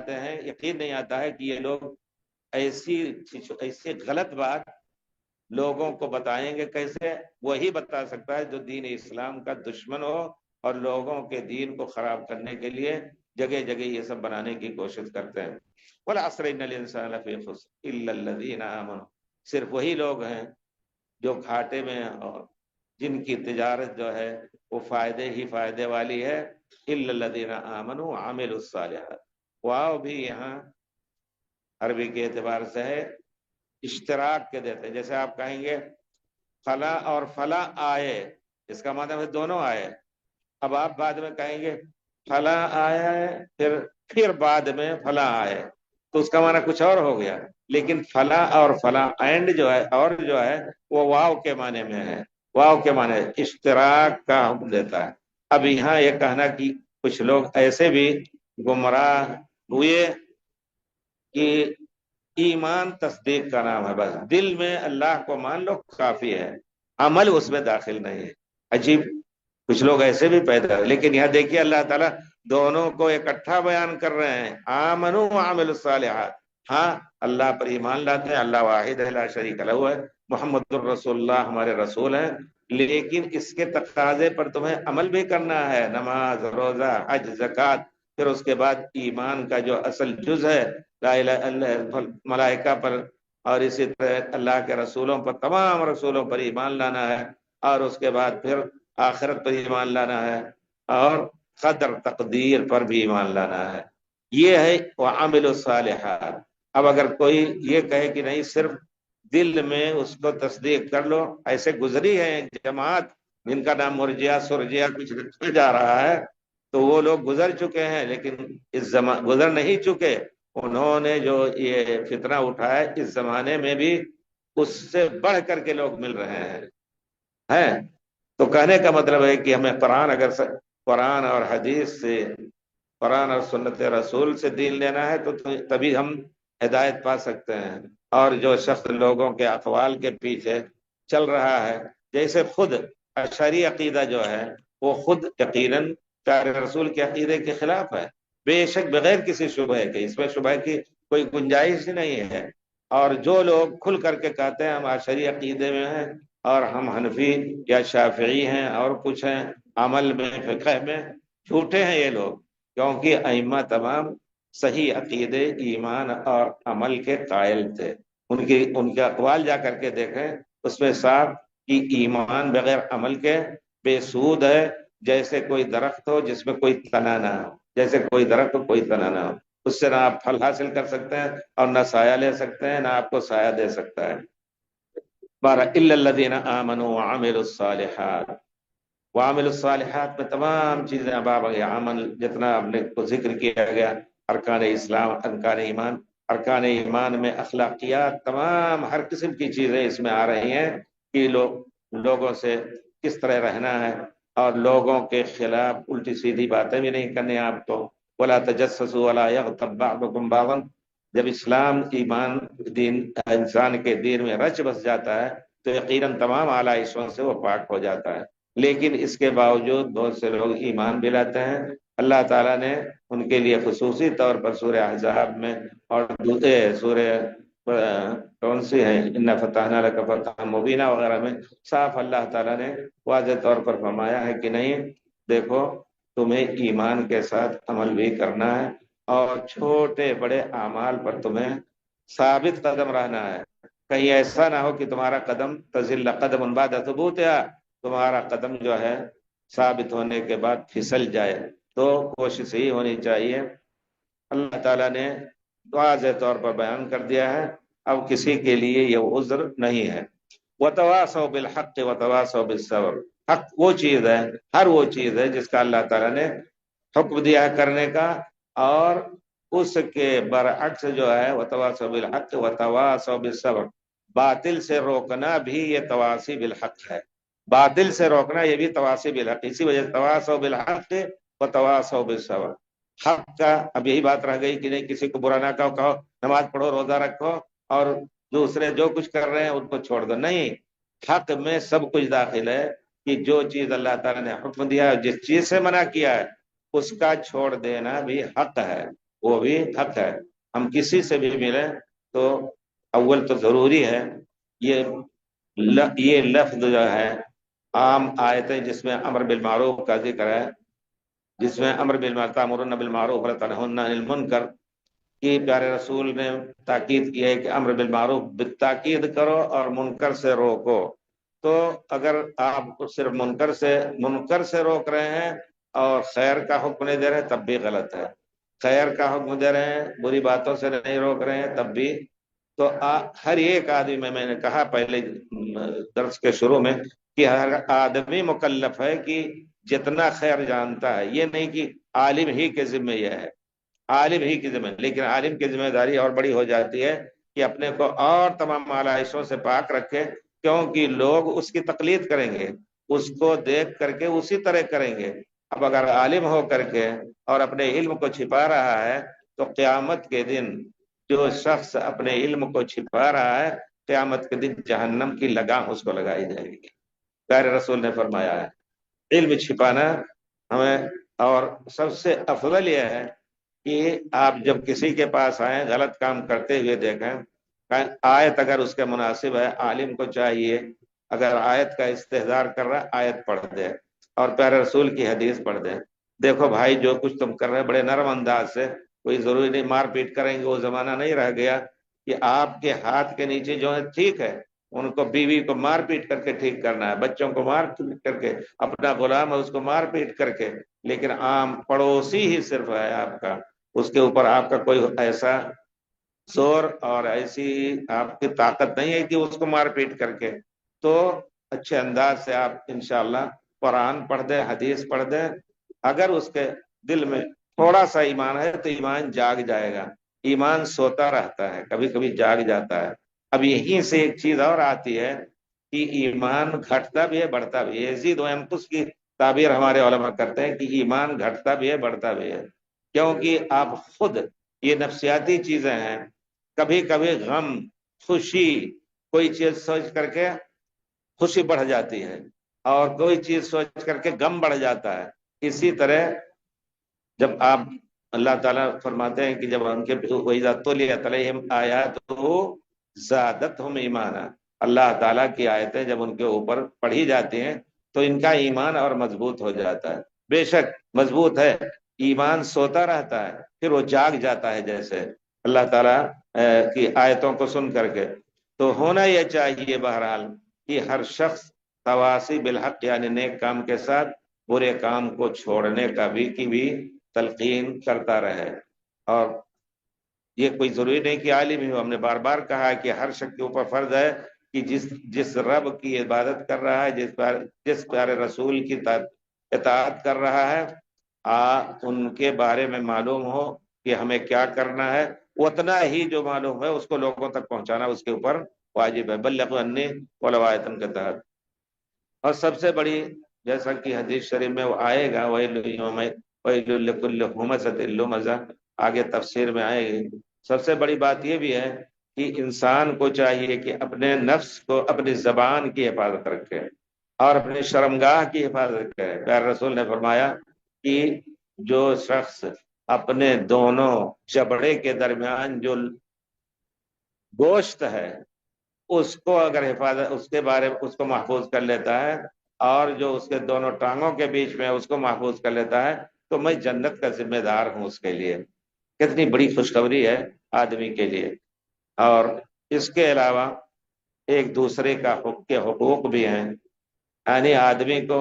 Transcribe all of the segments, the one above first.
آتے ہیں، یقین نہیں آتا ہے کہ یہ لوگ ایسی غلط بات لوگوں کو بتائیں گے کیسے؟ وہی بتا سکتا ہے جو دین اسلام کا دشمن ہو اور لوگوں کے دین کو خراب کرنے کے لیے جگہ جگہ یہ سب بنانے کی کوشش کرتے ہیں۔ والعصر ان الانسان لفی خسر الا الذین آمنوا، صرف وہی لوگ ہیں جو گھاٹے میں ہیں اور جن کی تجارت جو ہے وہ فائدے ہی فائدے والی ہے۔ الا الذین آمنوا وعملوا الصالحات، واو بھی یہاں عربی کے اعتبار سے ہے اشتراک کے دیتے ہیں۔ جیسے آپ کہیں گے فلاں اور فلاں آئے، اس کا مطلب ہے دونوں آئے۔ اب آپ بعد میں کہیں گے فلاں آیا ہے پھر بعد میں فلاں آئے، تو اس کا معنی کچھ اور ہو گیا۔ لیکن فلاں اور فلاں اینڈ جو ہے اور جو ہے وہ واو کے معنی میں ہے، واو کے معنی اشتراک کا حکم دیتا ہے۔ اب یہاں یہ کہنا کہ کچھ لوگ ایسے بھی گمراہ ہوئے کہ ایمان تصدیق کا نام ہے، بس دل میں اللہ کو مان لو کافی ہے، عمل اس میں داخل نہیں ہے۔ عجیب، کچھ لوگ ایسے بھی پیدا ہوئے، لیکن یہاں دیکھیے اللہ تعالیٰ دونوں کو اکٹھا بیان کر رہے ہیں۔ آمنوا وعملوا الصالحات، ہاں اللہ پر ایمان لاتے ہیں، اللہ واحد ہے لا شریک لہ ہے، محمد الرسول اللہ ہمارے رسول ہیں، لیکن اس کے تقاضے پر تمہیں عمل بھی کرنا ہے، نماز، روزہ، حج، زکوٰۃ، پھر اس کے بعد ایمان کا جو اصل جز ہے لا الہ الا اللہ، ملائکہ پر اور اسی طرح اللہ کے رسولوں پر، تمام رسولوں پر ایمان لانا ہے، اور اس کے بعد پھر آخرت پر ایمان لانا ہے، اور قدر تقدیر پر بھی ایمان لانا ہے۔ یہ ہے وعملوا الصالحات۔ اب اگر کوئی یہ کہے کہ نہیں صرف دل میں اس کو تصدیق کر لو، ایسے گزری ہے جماعت جن کا نام مرجیہ سرجیہ کچھ رکھا جا رہا ہے، تو وہ لوگ گزر چکے ہیں، لیکن اس گزر نہیں چکے، انہوں نے جو یہ فتنہ اٹھایا اس زمانے میں بھی اس سے بڑھ کر کے لوگ مل رہے ہیں۔ تو کہنے کا مطلب ہے کہ ہمیں قرآن اور حدیث سے، قرآن اور سنت رسول سے دین لینا ہے، تو تبھی ہم ہدایت پا سکتے ہیں۔ اور جو شخص لوگوں کے اقوال کے پیچھے چل رہا ہے، جیسے خود اشعری عقیدہ جو ہے وہ خود یقیناً پیارے رسول کے عقیدے کے خلاف ہے، بے شک بغیر کسی شبہ کے، اس میں شبہ کی کوئی گنجائش ہی نہیں ہے۔ اور جو لوگ کھل کر کے کہتے ہیں ہم اشعری عقیدے میں ہیں اور ہم حنفی یا شافعی ہیں اور کچھ ہیں عمل میں فقہ میں، جھوٹے ہیں یہ لوگ، کیونکہ ائمہ تمام صحیح عقیدے، ایمان اور عمل کے قائل تھے۔ ان کے اقوال جا کر کے دیکھیں، اس میں صاف کہ ایمان بغیر عمل کے بے سود ہے، جیسے کوئی درخت ہو جس میں کوئی تنا نہ ہو، جیسے کوئی درخت ہو کوئی تنا نہ ہو، اس سے نہ آپ پھل حاصل کر سکتے ہیں اور نہ سایہ لے سکتے ہیں، نہ آپ کو سایہ دے سکتا ہے۔ بارہ الا الذین آمنوا وعملوا الصالحات، وعملوا الصالحات میں تمام چیزیں اب آ گئی، عمل جتنا آپ نے کو ذکر کیا گیا، ارکان اسلام، ارکان ایمان میں اخلاقیات، تمام ہر قسم کی چیزیں اس میں آ رہی ہیں کہ لوگوں سے کس طرح رہنا ہے، اور لوگوں کے خلاف الٹی سیدھی باتیں بھی نہیں کرنی آپ کو۔ ولا تجسسوا ولا یغتب بعضکم بعضا، جب اسلام ایمان دین انسان کے دین میں رچ بس جاتا ہے تو یقیناً تمام آلائشوں سے وہ پاک ہو جاتا ہے، لیکن اس کے باوجود بہت سے لوگ ایمان بھی لاتے ہیں۔ اللہ تعالیٰ نے ان کے لیے خصوصی طور پر سورہ احزاب میں اور دوسرے سورہ کون سی ہے انا فتحنا لک فتحا مبینا وغیرہ میں صاف اللہ تعالیٰ نے واضح طور پر فرمایا ہے کہ نہیں دیکھو تمہیں ایمان کے ساتھ عمل بھی کرنا ہے، اور چھوٹے بڑے اعمال پر تمہیں ثابت قدم رہنا ہے۔ کہیں ایسا نہ ہو کہ تمہارا قدم تزل قدم بعد ثبوتها، تمہارا قدم جو ہے ثابت ہونے کے بعد پھسل جائے۔ تو کوشش ہی ہونی چاہیے۔ اللہ تعالیٰ نے واضح طور پر بیان کر دیا ہے، اب کسی کے لیے یہ عذر نہیں ہے۔ وتواصوا بالحق وتواصوا بالصبر، حق وہ چیز ہے، ہر وہ چیز ہے جس کا اللہ تعالیٰ نے حکم دیا ہے کرنے کا، اور اس کے برعکس جو ہے وتواصوا بالحق وتواصوا بالصبر، باطل سے روکنا بھی یہ تواصی بالحق ہے، باطل سے روکنا یہ بھی تواصی بالحق، اسی وجہ سے تواصوا بالحق وتواصوا بالصبر۔ حق کا اب یہی بات رہ گئی کہ نہیں کسی کو برا نہ کہو، نماز پڑھو، روزہ رکھو، اور دوسرے جو کچھ کر رہے ہیں ان کو چھوڑ دو، نہیں، حق میں سب کچھ داخل ہے کہ جو چیز اللہ تعالیٰ نے حکم دیا ہے، جس چیز سے منع کیا ہے اس کا چھوڑ دینا بھی حق ہے۔ وہ بھی حق ہے۔ ہم کسی سے بھی ملیں تو اول تو ضروری ہے یہ یہ لفظ جو ہے عام آیتیں جس میں امر بالمعروف کا ذکر ہے، جس میں امر بالمعروف تأمرون بالمعروف وتنہون عن المنکر کی پیارے رسول نے تاکید کی ہے کہ امر بالمعروف بالتاکید کرو اور منکر سے روکو۔ تو اگر آپ صرف منکر سے روک رہے ہیں اور خیر کا حکم نہیں دے رہے تب بھی غلط ہے، خیر کا حکم دے رہے ہیں بری باتوں سے نہیں روک رہے ہیں تب بھی۔ تو ہر ایک آدمی میں نے کہا پہلے درس کے شروع میں کہ ہر آدمی مکلف ہے کہ جتنا خیر جانتا ہے، یہ نہیں کہ عالم ہی کے ذمہ یہ ہے، عالم ہی کی ذمہ، لیکن عالم کی ذمہ داری اور بڑی ہو جاتی ہے کہ اپنے کو اور تمام آلائشوں سے پاک رکھے، کیونکہ لوگ اس کی تقلید کریں گے، اس کو دیکھ کر کے اسی طرح کریں گے۔ اب اگر عالم ہو کر کے اور اپنے علم کو چھپا رہا ہے تو قیامت کے دن جو شخص اپنے علم کو چھپا رہا ہے، قیامت کے دن جہنم کی لگام اس کو لگائی جائے گی۔ پیارے رسول نے فرمایا ہے علم چھپانا ہمیں، اور سب سے افضل یہ ہے کہ آپ جب کسی کے پاس آئیں غلط کام کرتے ہوئے دیکھیں، آیت اگر اس کے مناسب ہے، عالم کو چاہیے اگر آیت کا استحضار کر رہا ہے آیت پڑھ دے اور پیارے رسول کی حدیث پڑھ دے۔ دیکھو بھائی جو کچھ تم کر رہے بڑے نرم انداز سے، کوئی ضروری نہیں مار پیٹ کریں گے، وہ زمانہ نہیں رہ گیا کہ آپ کے ہاتھ کے نیچے جو ہے ٹھیک ہے ان کو بیوی کو مار پیٹ کر کے ٹھیک کرنا ہے، بچوں کو مار پیٹ کر کے، اپنا غلام ہے اس کو مار پیٹ کر کے، لیکن عام پڑوسی ہی صرف ہے آپ کا، اس کے اوپر آپ کا کوئی ایسا زور اور ایسی آپ کی طاقت نہیں ہے کہ اس کو مار پیٹ کر کے، تو اچھے انداز سے آپ انشاءاللہ قرآن پڑھ دیں، حدیث پڑھ دیں۔ اگر اس کے دل میں تھوڑا سا ایمان ہے تو ایمان جاگ جائے گا، ایمان سوتا رہتا ہے کبھی کبھی جاگ جاتا ہے۔ اب یہیں سے ایک چیز اور آتی ہے کہ ایمان گھٹتا بھی ہے بڑھتا بھی ہے، یزید و ینقص کی تعبیر ہمارے علماء کرتے ہیں کہ ایمان گھٹتا بھی ہے بڑھتا بھی ہے، کیونکہ آپ خود یہ نفسیاتی چیزیں ہیں، کبھی کبھی غم خوشی کوئی چیز سوچ کر کے خوشی بڑھ جاتی ہے اور کوئی چیز سوچ کر کے غم بڑھ جاتا ہے۔ اسی طرح جب آپ اللہ تعالیٰ فرماتے ہیں کہ جب ان کے وَإِذَا تُلِيَتْ عَلَيْهِمْ آيَاتُهُ زَادَتْهُمْ ایمانا، اللہ تعالیٰ کی آیتیں جب ان کے اوپر پڑھی جاتی ہیں تو ان کا ایمان اور مضبوط ہو جاتا ہے۔ بے شک مضبوط ہے، ایمان سوتا رہتا ہے پھر وہ جاگ جاتا ہے جیسے اللہ تعالیٰ کی آیتوں کو سن کر کے۔ تو ہونا یہ چاہیے بہرحال کہ ہر شخص تواصی بالحق یعنی نیک کام کے ساتھ برے کام کو چھوڑنے کا بھی تلقین کرتا رہے، اور یہ کوئی ضروری نہیں کہ عالم ہی ہو، ہم نے بار بار کہا ہے کہ ہر شخص کے اوپر فرض ہے کہ جس رب کی عبادت کر رہا ہے، جس پیارے رسول کی اطاعت کر رہا ہے، ان کے بارے میں معلوم ہو کہ ہمیں کیا کرنا ہے، اتنا ہی جو معلوم ہے اس کو لوگوں تک پہنچانا اس کے اوپر واجب ہے، بلغوا عنی ولو آیۃ کے تحت۔ اور سب سے بڑی جیسا کہ حدیث شریف میں وہ آئے گا وَيْلٌ لِكُلِّ ہُمَزَةٍ لُمَزَةٍ، آگے تفسیر میں آئے گی۔ سب سے بڑی بات یہ بھی ہے کہ انسان کو چاہیے کہ اپنے نفس کو اپنی زبان کی حفاظت رکھے اور اپنی شرمگاہ کی حفاظت کرے۔ پیارے رسول نے فرمایا کہ جو شخص اپنے دونوں جبڑے کے درمیان جو گوشت ہے اس کو اگر حفاظت اس کے بارے میں اس کو محفوظ کر لیتا ہے اور جو اس کے دونوں ٹانگوں کے بیچ میں اس کو محفوظ کر لیتا ہے تو میں جنت کا ذمہ دار ہوں اس کے لیے۔ کتنی بڑی خوشخبری ہے آدمی کے لیے۔ اور اس کے علاوہ ایک دوسرے کے حقوق بھی ہیں، یعنی آدمی کو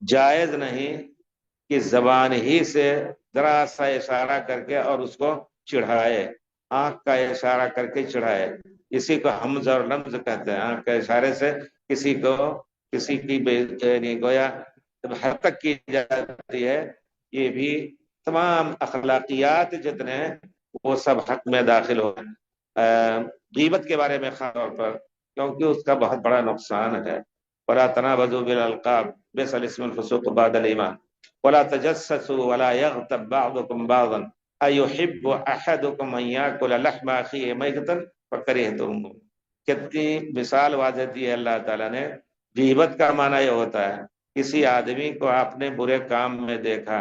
جائز نہیں کہ زبان ہی سے ذرا سا اشارہ کر کے اور اس کو چڑھائے، آنکھ کا اشارہ کر کے چڑھائے، اسی کو حمز اور لمز کہتے ہیں، آنکھ کے اشارے سے کسی کی گویا حد تک کی جاتی ہے۔ یہ بھی تمام اخلاقیات جتنے ہیں وہ سب حق میں داخل ہو غیبت کے بارے میں خاص طور پر، کیونکہ اس کا بہت بڑا نقصان ہے۔ وَلَا تَنَابَزُوا بِالْأَلْقَابِ بِئْسَ الِاسْمُ الْفُسُوقُ بَعْدَ الْإِيمَانِ وَلَا تَجَسَّسُوا وَلَا يَغْتَبْ بَعْضُكُمْ بَعْضًا أَيُحِبُّ أَحَدُكُمْ أَن يَأْكُلَ لَحْمَ أَخِيهِ مَيْتَةً فَكَرِهْتُمُوهُ۔ کتنی مثال واضح دی ہے اللہ تعالیٰ نے۔ غیبت کا معنی یہ ہوتا ہے کسی آدمی کو آپ نے برے کام میں دیکھا،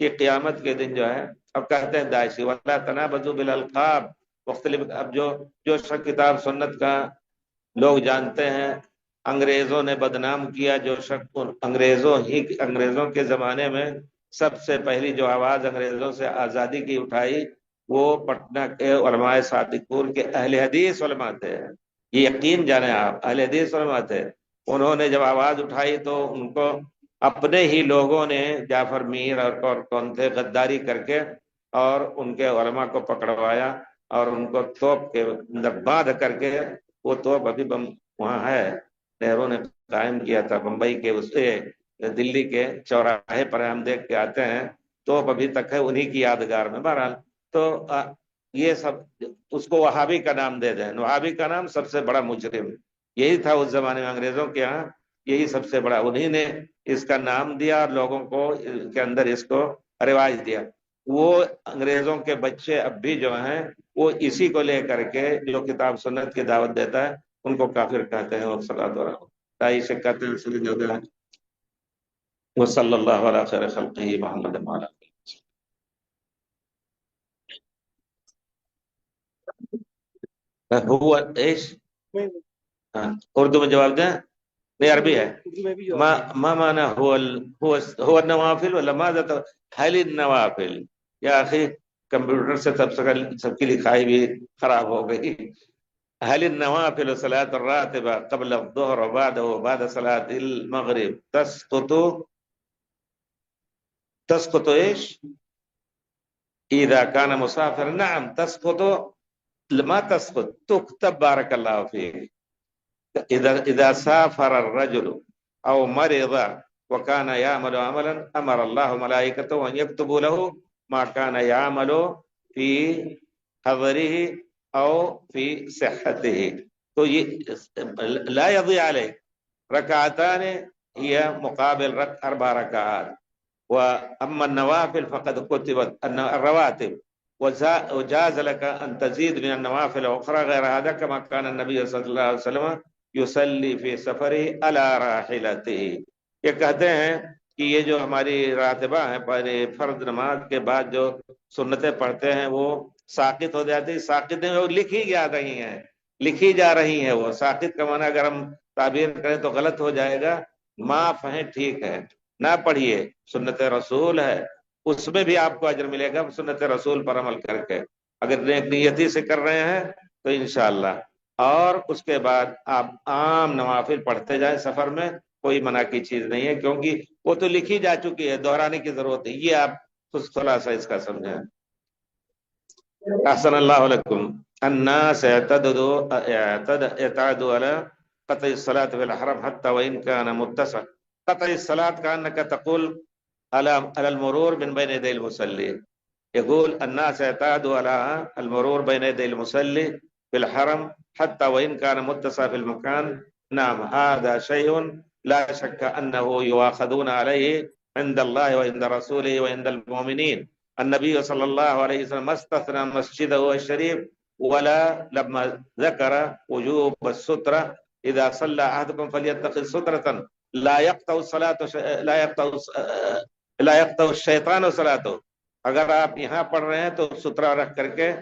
کہ قیامت کے دن جو ہے، اب کہتے ہیں داعشی وَلَا تَنَابَزُوا بِالْأَلْقَابِ، مختلف، اب جو شخص کتاب سنت کا لوگ جانتے ہیں، انگریزوں نے بدنام کیا، جو شخص انگریزوں کے زمانے میں سب سے پہلی جو آواز انگریزوں سے آزادی کی اٹھائی، وہ پٹنہ کے علماء صادق کے اہل حدیث علماء تھے۔ یہ یقین جانیں آپ، اہل حدیث علماء تھے۔ انہوں نے جب آواز اٹھائی تو ان کو اپنے ہی لوگوں نے، جعفر میر اور کون تھے، غداری کر کے اور ان کے علماء کو پکڑوایا اور ان کو توپ کے اندر باندھ کر کے، وہ توپ ابھی وہاں ہے، نہرو نے قائم کیا تھا بمبئی کے دلی کے چوراہے پر، ہم دیکھ کے آتے ہیں، توپ ابھی تک ہے انہی کی یادگار میں۔ بہرحال تو یہ سب اس کو وہابی کا نام دے دیں، وہابی کا نام سب سے بڑا مجرم یہی تھا اس زمانے میں انگریزوں کے ہاں، یہی سب سے بڑا، انہی نے اس کا نام دیا اور لوگوں کو کے اندر اس کو رواج دیا۔ وہ انگریزوں کے بچے اب بھی جو ہیں وہ اسی کو لے کر کے، جو کتاب سنت کی دعوت دیتا ہے، ان کو کافر کہتے ہیں، اور صلاۃ ورائی سے کہتے ہیں۔ وصلی اللہ علیہ خیر خلقہ محمد مولا۔ هو ايش؟ اردو میں جواب دیں؟ نہیں عربی ہے۔ ما معنی هو النوافل ولا ماذا هل النوافل؟ یا اخی کمپیوٹر سے سب کی لکھائی بھی خراب ہو گئی۔ هل النوافل صلاة الراتبة قبل الظهر وبعده وبعد صلاة المغرب تسقط ايش؟ اذا كان مسافر نعم تسقط، ما تسقط تكتب، بارك الله فيك. إذا سافر الرجل أو مرض وكان يعمل عملا أمر الله ملائكته أن يكتبوا له ما كان يعمل في حضره أو في صحته، تو یہ لا يضيع عليك، ركعتان هي مقابل 4 ركعات، وأما النوافل فقد كتبت الرواتب، وجاز لك أن تزيد من النوافل أخرى غير هذا، كما كان النبي صلى الله عليه وسلم يصلي في سفره على راحلته۔ یہ کہتے ہیں کہ یہ جو ہماری راتبہ ہیں، فرض نماز کے بعد جو سنتیں پڑھتے ہیں وہ ساقط ہو جاتی ہیں، ساقط ہیں، وہ لکھی جا رہی ہیں، وہ ساقط کا معنی اگر ہم تعبیر کریں تو غلط ہو جائے گا، معاف ہیں، ٹھیک ہے، نہ پڑھیے، سنت رسول ہے، اس میں بھی آپ کو اجر ملے گا سنت رسول پر عمل کر کے، اگر نیک نیتی سے کر رہے ہیں تو انشاءاللہ۔ اور اس کے بعد آپ عام نوافل پڑھتے جائیں سفر میں، کوئی منع کی چیز نہیں ہے، کیونکہ وہ تو لکھی جا چکی ہے، دہرانے کی ضرورت ہے، یہ آپ خلاصہ اس کا سمجھیں۔ احسن اللہ علیکم۔ الناس اعتادوا على قطع الصلاة في الحرم حتى وإن كان متسع، قطع الصلاة كأنك تقول على المرور من بين يدي المصلي، يقول الناس اعتادوا على المرور بين يدي المصلي في الحرم حتى وإن كان متسع في المكان، نعم هذا شيء لا شك أنه يؤاخذون عليه عند الله وعند رسوله وعند المؤمنين۔ النبي صلى الله عليه وسلم استثنى مسجده الشريف، ولا لما ذكر وجوب السترة، إذا صلى أحدكم فليتخذ سترة لا يقطع الصلاة لا يقطع الشيطان صلاته، اگر آپ یہاں پڑھ رہے ہیں تو سترہ رکھ کر کے،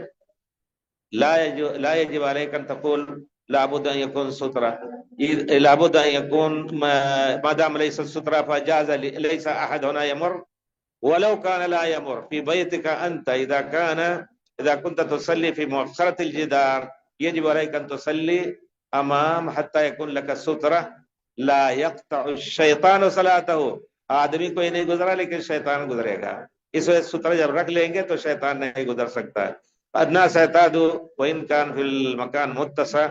لا يجب عليك أن تقول لابد أن يكون سترة، لابد أن يكون ما دام ليس السترة فجاز، ليس أحد هنا يمر ولو كان لا يمر في بيتك أنت، إذا كنت تصلي في مؤخرة الجدار يجب عليك أن تصلي أمام حتى يكون لك سترة لا يقطع الشيطان صلاته، آدمی کوئی نہیں گزرا لیکن شیطان گزرے گا، اس وجہ سترہ جب رکھ لیں گے تو شیطان نہیں گزر سکتا ہے۔ الناس اعتادوا وإن كان في المكان متسع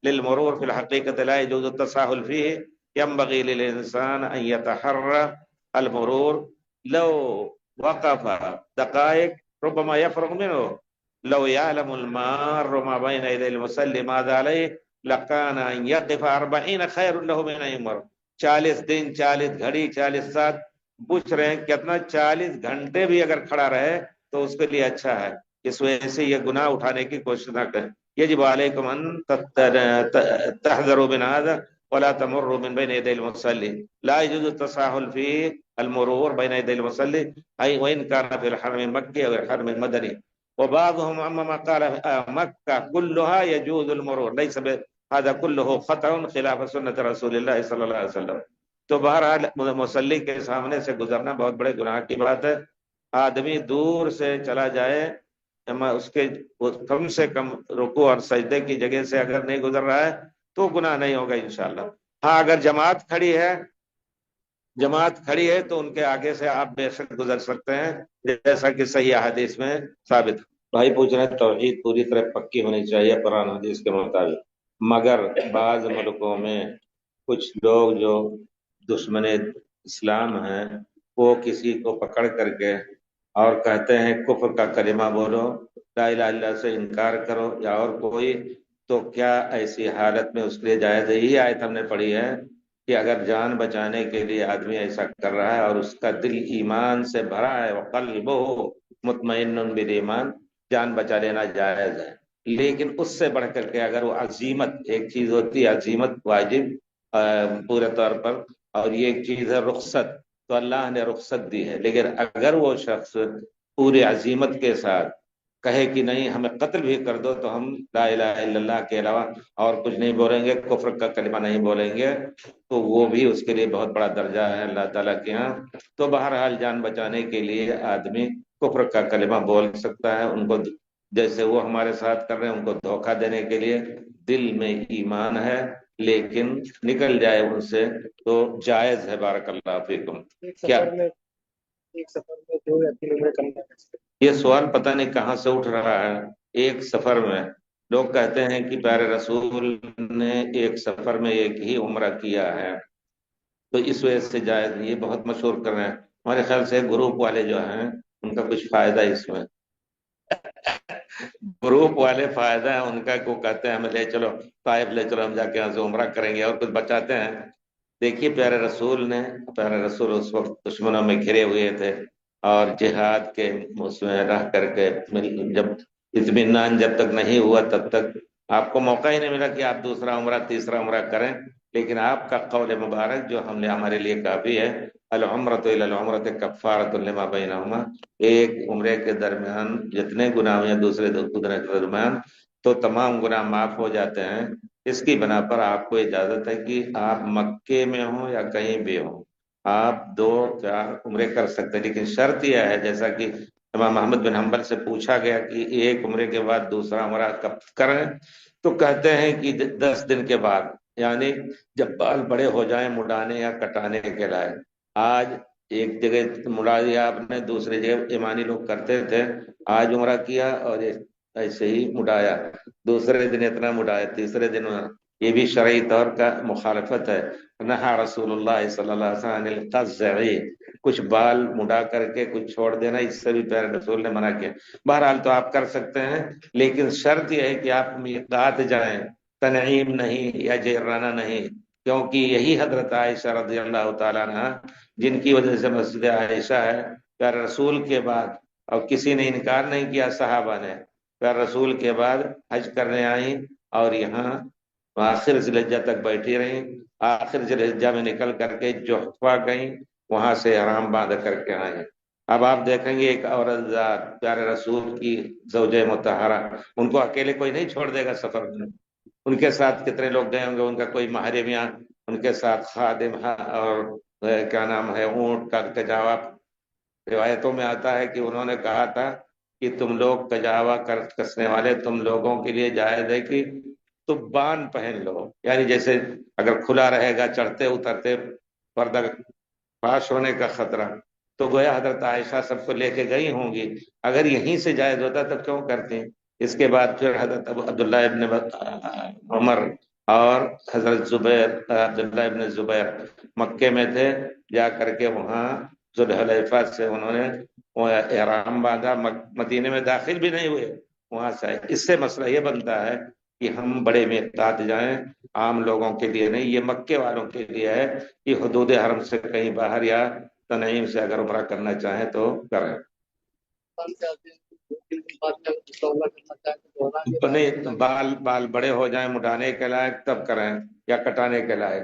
للمرور، في الحقيقة لا يجوز التساهل فيه، ينبغي للإنسان أن يتحرى المرور، لو وقف دقائق ربما يفرغ منه، لو يعلم المار ما بين يدي المصلي ماذا عليه لكان أن يقف 40 خير له من أن يمر۔ 40 دن، 40 گھڑی، 40 ساتھ پوچھ رہے ہیں کتنا، 40 گھنٹے بھی اگر کھڑا رہے تو اس کے لیے اچھا ہے، اس وجہ سے یہ گناہ اٹھانے کی کوشش نہ کریں۔ یجب علیکم ان تحذروا من هذا ولا تمروا من بين يدي المصلي، لا يجوز التساهل في المرور بین یدی المصلی ای وان کان فی الحرم مکی او الحرم مدنی وبعضهم عمما قال مکہ كلها يجوز المرور ليس هذا كله خطأ خلاف سنت رسول اللہ صلی اللہ علیہ وسلم. تو بہرحال مصلی کے سامنے سے گزرنا بہت بڑے گناہ کی بات ہے. آدمی دور سے چلا جائے اس کے کم سے کم رکوع اور سجدے کی جگہ سے اگر نہیں گزر رہا ہے تو گناہ نہیں ہوگا انشاءاللہ. ہاں اگر جماعت کھڑی ہے تو ان کے آگے سے آپ بے شک گزر سکتے ہیں جیسا کہ صحیح حدیث میں ثابت. بھائی پوچھ رہے ہیں توحید پوری طرح پکی ہونی چاہیے قرآن حدیث کے مطابق، مگر بعض ملکوں میں کچھ لوگ جو دشمن اسلام ہیں وہ کسی کو پکڑ کر کے اور کہتے ہیں کفر کا کلمہ بولو، لا الہ الا اللہ سے انکار کرو یا اور کوئی. تو کیا ایسی حالت میں اس کے لیے جائز ہے؟ یہی آیت ہم نے پڑھی ہے کہ اگر جان بچانے کے لیے آدمی ایسا کر رہا ہے اور اس کا دل ایمان سے بھرا ہے وقلبہ مطمئن بالایمان، جان بچا لینا جائز ہے. لیکن اس سے بڑھ کر کے اگر وہ عزیمت، ایک چیز ہوتی ہے عزیمت واجب پورے طور پر، اور یہ ایک چیز ہے رخصت، تو اللہ نے رخصت دی ہے. لیکن اگر وہ شخص پورے عزیمت کے ساتھ کہے کہ نہیں ہمیں قتل بھی کر دو تو ہم لا الہ الا اللہ کے علاوہ اور کچھ نہیں بولیں گے، کفر کا کلمہ نہیں بولیں گے، تو وہ بھی اس کے لیے بہت بڑا درجہ ہے اللہ تعالیٰ کے ہاں. تو بہرحال جان بچانے کے لیے آدمی کفر کا کلمہ بول سکتا ہے. ان کو جیسے وہ ہمارے ساتھ کر رہے ہیں ان کو دھوکہ دینے کے لیے دل میں ایمان ہے لیکن نکل جائے ان سے تو جائز ہے. بارک اللہ فیکم. کیا ایک سفر میں 2 یا 3 عمرے کرنا ہے؟ یہ سوال پتہ نہیں کہاں سے اٹھ رہا ہے. ایک سفر میں لوگ کہتے ہیں کہ پیارے رسول نے ایک سفر میں ایک ہی عمرہ کیا ہے تو اس وجہ سے جائز نہیں. یہ بہت مشہور کر رہے ہیں. ہمارے خیال سے گروپ والے جو ہیں ان کا کچھ فائدہ اس میں گروپ والے فائدہ ہے ان کا، کو کہتے ہیں ہمیں لے چلو طائف لے چلو، ہم جا کے یہاں سے عمرہ کریں گے اور کچھ بچاتے ہیں. دیکھیے پیارے رسول اس وقت دشمنوں میں گھرے ہوئے تھے اور جہاد کے اس میں رہ کر کے جب اطمینان جب تک نہیں ہوا تب تک آپ کو موقع ہی نہیں ملا کہ آپ دوسرا عمرہ تیسرا عمرہ کریں. لیکن آپ کا قول مبارک جو ہمارے لیے کافی ہے، العمرۃ الی العمرۃ کفارۃ لما بینہما، ایک عمرے کے درمیان جتنے گناہ ہیں دوسرے گناہ کے درمیان تو تمام گناہ معاف ہو جاتے ہیں. اس کی بنا پر آپ کو اجازت ہے کہ آپ مکے میں ہوں یا کہیں بھی ہوں آپ 2-4 عمرے کر سکتے ہیں. لیکن شرط یہ ہے جیسا کہ امام احمد بن حنبل سے پوچھا گیا کہ ایک عمرے کے بعد دوسرا عمرہ کب کریں، تو کہتے ہیں کہ 10 دن کے بعد، یعنی جب بال بڑے ہو جائیں مڈانے یا کٹانے کے لائق. آج ایک جگہ مڑا دیا آپ نے، دوسری جگہ ایمانی لوگ کرتے تھے، آج عمرہ کیا اور ایسے ہی مڈایا، دوسرے دن اتنا مڈایا، تیسرے دن یہ بھی شرعی طور کا مخالفت ہے. نہا رسول اللہ صلی اللہ علیہ وسلم عن القزع، کچھ بال مڈا کر کے کچھ چھوڑ دینا، اس سے بھی پیارے رسول نے منع کیا. بہرحال تو آپ کر سکتے ہیں لیکن شرط یہ ہے کہ آپ میقات جائیں، تنعیم نہیں یا جیرانہ نہیں، کیونکہ یہی حضرت عائشہ رضی اللہ تعالیٰ عنہ جن کی وجہ سے مسجد عائشہ ہے پیارے رسول کے بعد، اور کسی نے انکار نہیں کیا صحابہ نے، پیارے رسول کے بعد حج کرنے آئیں اور یہاں آخر ذی الحجہ تک بیٹھی رہیں. آخر ذی الحجہ میں نکل کر کے جحفہ گئیں، وہاں سے احرام باندھ کر کے آئیں. اب آپ دیکھیں گے ایک عورت ذات پیارے رسول کی زوجہ مطہرہ، ان کو اکیلے کوئی نہیں چھوڑ دے گا سفر میں، ان کے ساتھ کتنے لوگ گئے ہوں گے، ان کا کوئی محرم یا ان کے ساتھ خادم اور کیا نام ہے اونٹ کا کجاوا. روایتوں میں آتا ہے کہ انہوں نے کہا تھا کہ تم لوگ کجاوا کسنے والے تم لوگوں کے لیے جائز ہے کہ تم بان پہن لو، یعنی جیسے اگر کھلا رہے گا چڑھتے اترتے پردہ فاش ہونے کا خطرہ، تو گویا حضرت عائشہ سب کو لے کے گئی ہوں گی. اگر یہیں سے جائز ہوتا تب کیوں کرتے. اس کے بعد پھر حضرت عبداللہ ابن عمر اور حضرت عبداللہ ابن زبیر مکے میں تھے، جا کر کے وہاں ذوالحلیفہ سے انہوں نے احرام باندھا، مدینے میں داخل بھی نہیں ہوئے، وہاں سے. اس سے مسئلہ یہ بنتا ہے کہ ہم بڑے میقات جائیں، عام لوگوں کے لیے نہیں. یہ مکے والوں کے لیے ہے کہ حدود حرم سے کہیں باہر یا تنعیم سے اگر عمرہ کرنا چاہیں تو کریں. نہیں، بال بڑے ہو جائیں مڈانے کے لائق تب کریں یا کٹانے کے لائق.